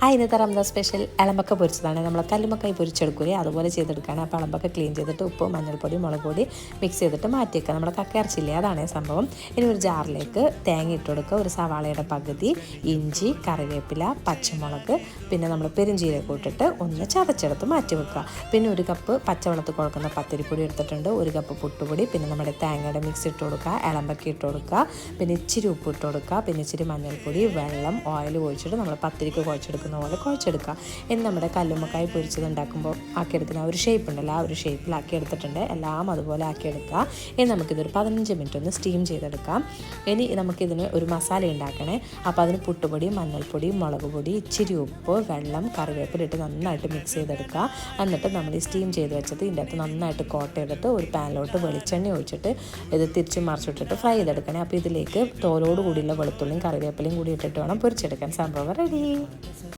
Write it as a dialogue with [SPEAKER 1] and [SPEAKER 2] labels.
[SPEAKER 1] ഇന്നത്തെ റംദാൻ സ്പെഷ്യൽ എളമ്പക്ക പൊരിച്ചതാണ്. നമ്മൾ കല്ലുമ്മക്കായി പൊരിച്ചെടുക്കൂലേ അതുപോലെ ചെയ്തെടുക്കുകയാണ്. അപ്പോൾ എളമ്പക്ക ക്ലീൻ ചെയ്തിട്ട് ഉപ്പ് മഞ്ഞൾപ്പൊടി മുളക് പൊടി മിക്സ് ചെയ്തിട്ട് മാറ്റി വെക്കുക. നമ്മുടെ കക്ക ഇറച്ചില്ലേ അതാണ് സംഭവം. ഇനി ഒരു ജാറിലേക്ക് തേങ്ങ ഇട്ട് കൊടുക്കുക, ഒരു സവാളയുടെ പകുതി, ഇഞ്ചി, കറിവേപ്പില, പച്ചമുളക്, പിന്നെ നമ്മൾ പെരുംജീരകം ഇട്ടിട്ട് ഒന്ന് ചതച്ചെടുത്ത് മാറ്റി വെക്കുക. പിന്നെ ഒരു കപ്പ് പച്ചവെള്ളത്തിൽ കുഴക്കുന്ന പത്തിരിപ്പൊടി എടുത്തിട്ടുണ്ട്, ഒരു കപ്പ് പുട്ടുപൊടി, പിന്നെ നമ്മുടെ തേങ്ങയുടെ മിക്സ് ഇട്ട് കൊടുക്കുക, എളമ്പക്ക ഇട്ട് കൊടുക്കുക, പിന്നെ ഇച്ചിരി ഉപ്പ് ഇട്ട് കൊടുക്കുക, പിന്നെ ഇച്ചിരി മഞ്ഞൾപ്പൊടി, വെള്ളം, ഓയിൽ ഒഴിച്ചിട്ട് നമ്മൾ പത്തിരിക്ക് കുഴച്ചെടുക്കുന്ന പോലെ കുഴച്ചെടുക്കുക. ഇനി നമ്മുടെ കല്ലുമ്മക്കായി പൊരിച്ചത് ഉണ്ടാക്കുമ്പോൾ ആക്കിയെടുക്കുന്ന ആ ഒരു ഷേപ്പ് ഉണ്ടല്ലോ, ആ ഒരു ഷേപ്പിലാക്കി എടുത്തിട്ടുണ്ട്. എല്ലാം അതുപോലെ ആക്കിയെടുക്കുക. ഇനി നമുക്കിതൊരു 15 മിനിറ്റ് ഒന്ന് സ്റ്റീം ചെയ്തെടുക്കാം. ഇനി നമുക്കിതിന് ഒരു മസാല ഉണ്ടാക്കണേ. അപ്പോൾ അതിന് പുട്ടുപൊടി, മഞ്ഞൾപ്പൊടി, മുളക് പൊടി, ഇച്ചിരി ഉപ്പ്, വെള്ളം, കറിവേപ്പില ഇട്ട് നന്നായിട്ട് മിക്സ് ചെയ്തെടുക്കുക. എന്നിട്ട് നമ്മൾ ഈ സ്റ്റീം ചെയ്ത് വെച്ചത് ഇതിൻ്റെ അകത്ത് നന്നായിട്ട് കോട്ട് ചെയ്തിട്ട് ഒരു പാനിലോട്ട് വെളിച്ചെണ്ണ ഒഴിച്ചിട്ട് ഇത് തിരിച്ച് മറിച്ചിട്ടിട്ട് ഫ്രൈ ചെയ്തെടുക്കണേ. അപ്പോൾ ഇതിലേക്ക് തോലോട് കൂടിയുള്ള വെളുത്തുള്ളിയും കറിവേപ്പിലയും കൂടി ഇട്ടിട്ട് വേണം പൊരിച്ചെടുക്കാൻ. സംഭവം റെഡി.